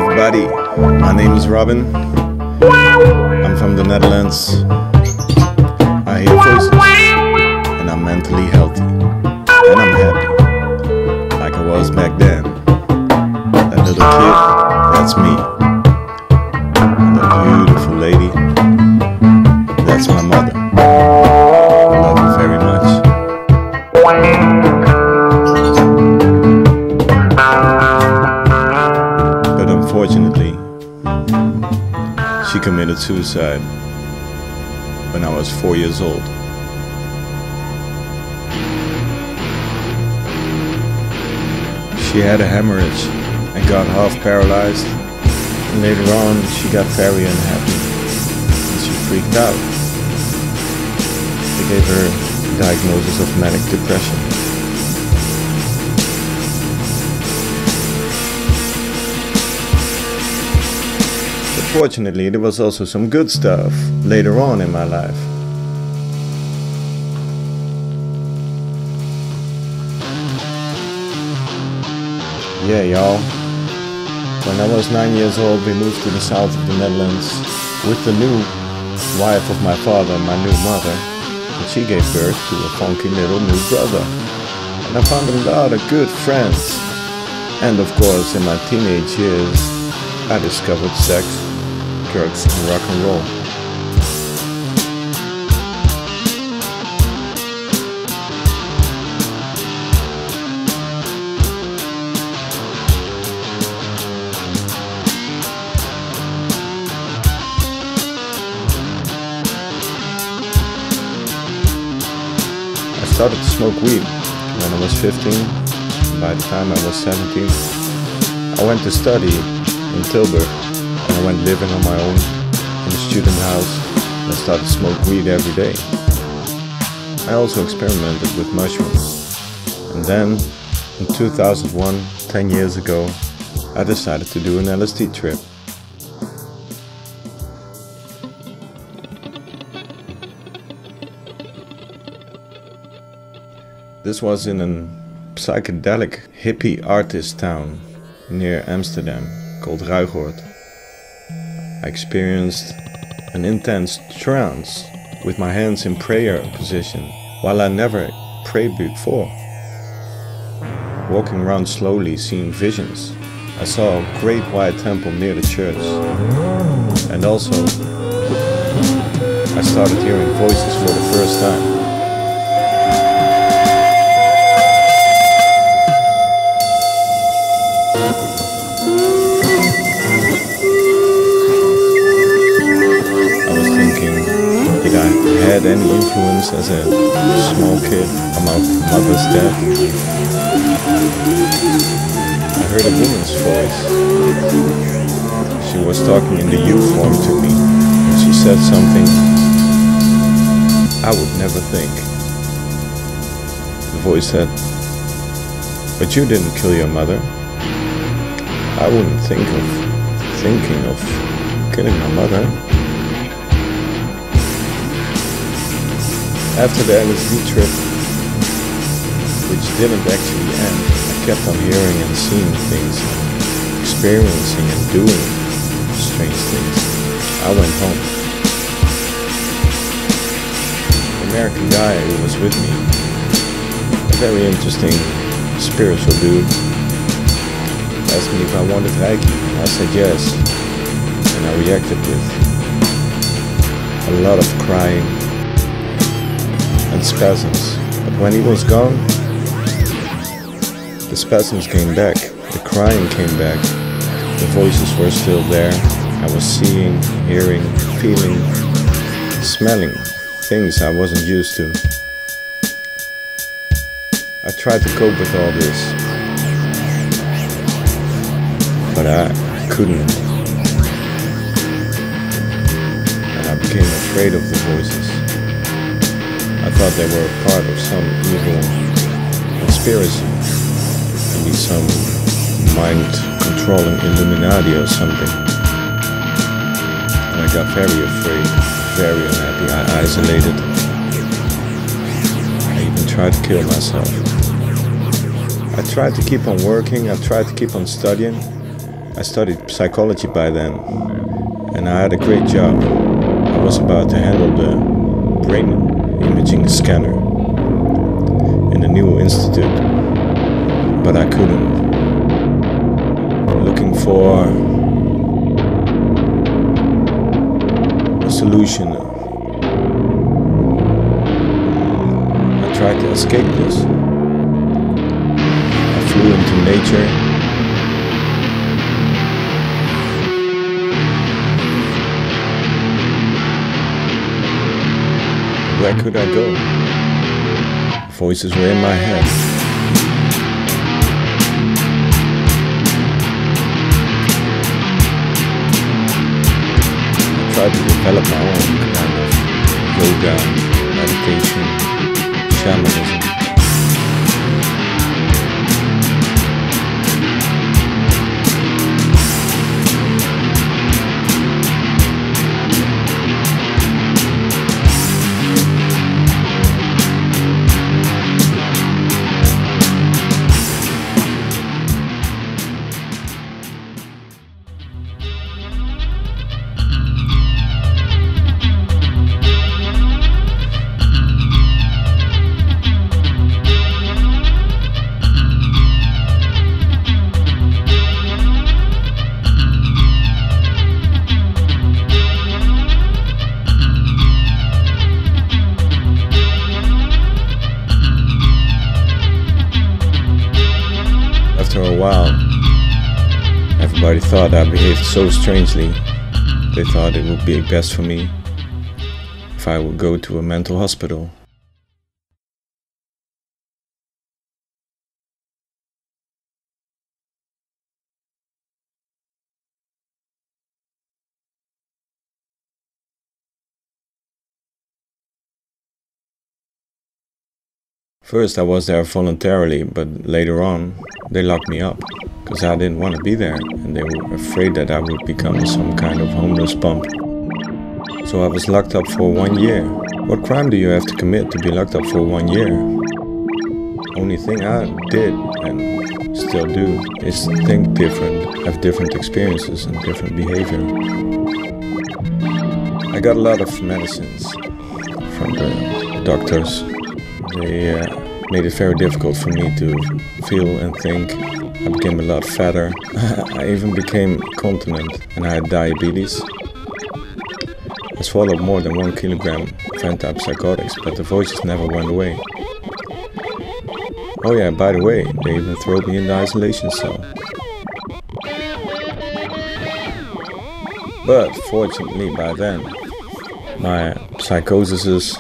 everybody, my name is Robin. I'm from the Netherlands. I hear voices and I'm mentally healthy and I'm happy, like I was back then. That little kid, that's me. And that beautiful lady, that's my mother. I love her very much. But unfortunately, she committed suicide when I was 4 years old. She had a hemorrhage and got half paralyzed, and later on she got very unhappy and she freaked out. They gave her a diagnosis of manic depression. But fortunately, there was also some good stuff later on in my life. Yeah, y'all. When I was 9 years old, we moved to the south of the Netherlands with the new wife of my father, my new mother, and she gave birth to a funky little new brother. And I found a lot of good friends. And of course, in my teenage years, I discovered sex, drugs, and rock and roll. I started to smoke weed when I was 15. By the time I was 17, I went to study in Tilburg, and I went living on my own in a student house and I started to smoke weed every day. I also experimented with mushrooms. And then, in 2001, 10 years ago, I decided to do an LSD trip. This was in a psychedelic hippie artist town near Amsterdam called Ruigoord. I experienced an intense trance with my hands in prayer position while I never prayed before. Walking around slowly, seeing visions. I saw a great white temple near the church. And also, I started hearing voices for the first time. Had any influence as a small kid on my mother's death. I heard a woman's voice. She was talking in the you form to me, and she said something I would never think. The voice said, "But you didn't kill your mother." I wouldn't think of killing my mother. After the LSD trip, which didn't actually end, I kept on hearing and seeing things, experiencing and doing strange things. I went home. The American guy who was with me, a very interesting spiritual dude, asked me if I wanted Reiki. I said yes, and I reacted with a lot of crying and spasms. But when he was gone, the spasms came back, the crying came back, the voices were still there. I was seeing, hearing, feeling, smelling things I wasn't used to. I tried to cope with all this, but I couldn't. And I became afraid of the voices. I thought they were a part of some evil conspiracy, maybe some mind-controlling Illuminati or something. And I got very afraid, very unhappy. I isolated. I even tried to kill myself. I tried to keep on working, I tried to keep on studying, I studied psychology by then, and I had a great job. I was about to handle the brain imaging scanner in a new institute, but I couldn't. Looking for a solution. I tried to escape this. I flew into nature. Where could I go? Voices were in my head. I tried to develop my own kind of yoga, meditation, shamanism. After a while, everybody thought I behaved so strangely. They thought it would be best for me if I would go to a mental hospital. First I was there voluntarily, but later on they locked me up because I didn't want to be there and they were afraid that I would become some kind of homeless bump. So I was locked up for 1 year. What crime do you have to commit to be locked up for 1 year? Only thing I did and still do is think different, have different experiences and different behavior. I got a lot of medicines from the doctors. They made it very difficult for me to feel and think. I became a lot fatter. I even became incontinent and I had diabetes. I swallowed more than 1 kilogram of antipsychotics, but the voices never went away. Oh yeah, by the way, they even threw me in the isolation cell. But fortunately by then, my psychoses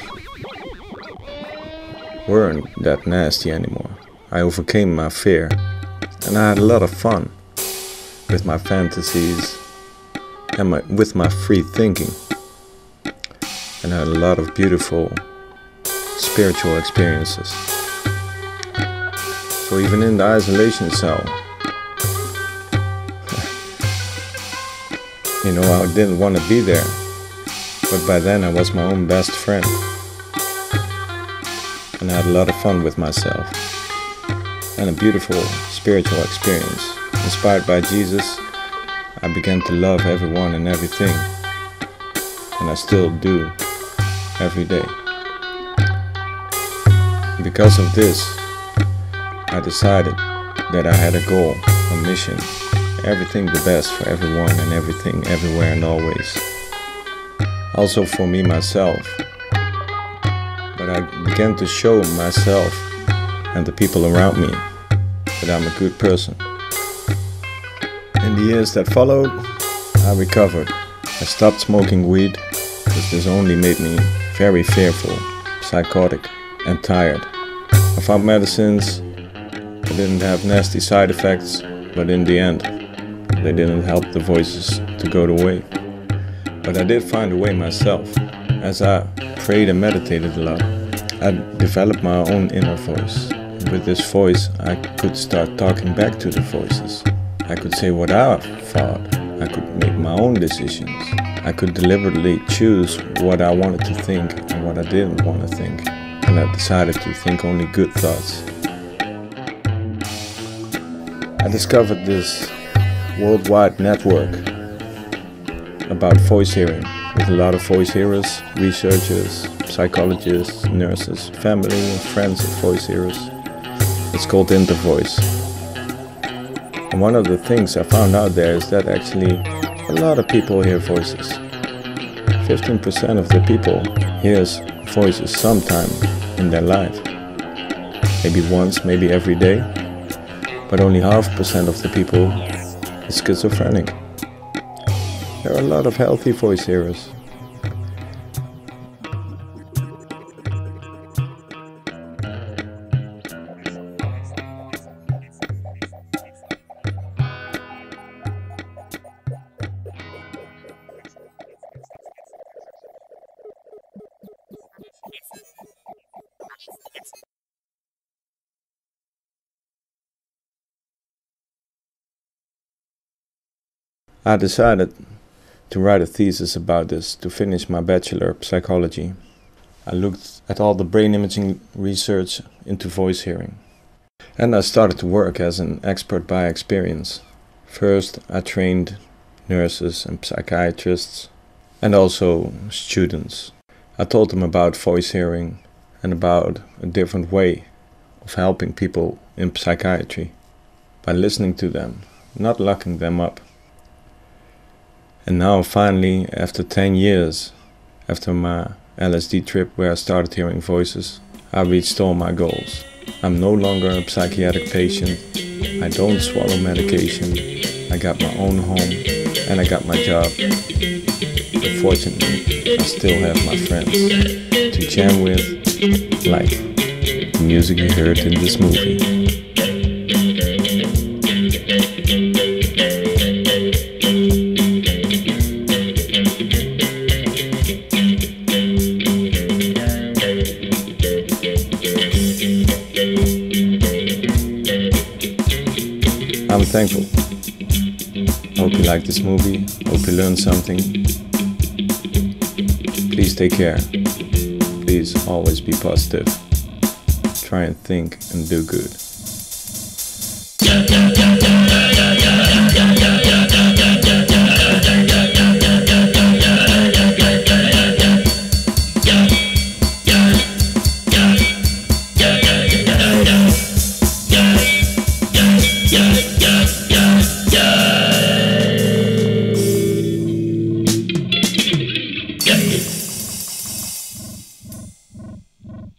weren't that nasty anymore. I overcame my fear and I had a lot of fun with my fantasies and with my free thinking, and I had a lot of beautiful spiritual experiences. So even in the isolation cell, you know, I didn't want to be there, but by then I was my own best friend. And I had a lot of fun with myself and a beautiful spiritual experience. Inspired by Jesus, I began to love everyone and everything, and I still do every day. Because of this, I decided that I had a goal, a mission, everything the best for everyone and everything, everywhere and always. Also for me myself. But I began to show myself and the people around me that I'm a good person. In the years that followed, I recovered. I stopped smoking weed because this only made me very fearful, psychotic and tired. I found medicines that didn't have nasty side effects, but in the end, they didn't help the voices to go away. But I did find a way myself. As I prayed and meditated a lot, I developed my own inner voice. And with this voice, I could start talking back to the voices. I could say what I thought. I could make my own decisions. I could deliberately choose what I wanted to think and what I didn't want to think. And I decided to think only good thoughts. I discovered this worldwide network about voice hearing, with a lot of voice hearers, researchers, psychologists, nurses, family and friends of voice hearers. It's called Intervoice. And one of the things I found out there is that actually a lot of people hear voices. 15% of the people hears voices sometime in their life. Maybe once, maybe every day. But only 0.5% of the people is schizophrenic. There are a lot of healthy voice hearers. I decided to write a thesis about this to finish my bachelor of psychology. I looked at all the brain imaging research into voice hearing. And I started to work as an expert by experience. First, I trained nurses and psychiatrists and also students. I told them about voice hearing and about a different way of helping people in psychiatry by listening to them, not locking them up. And now finally, after 10 years, after my LSD trip where I started hearing voices, I reached all my goals. I'm no longer a psychiatric patient, I don't swallow medication, I got my own home and I got my job. Unfortunately, I still have my friends to jam with, like the music you heard in this movie. I'm thankful. Hope you like this movie. Hope you learned something. Please take care. Please always be positive. Try and think and do good.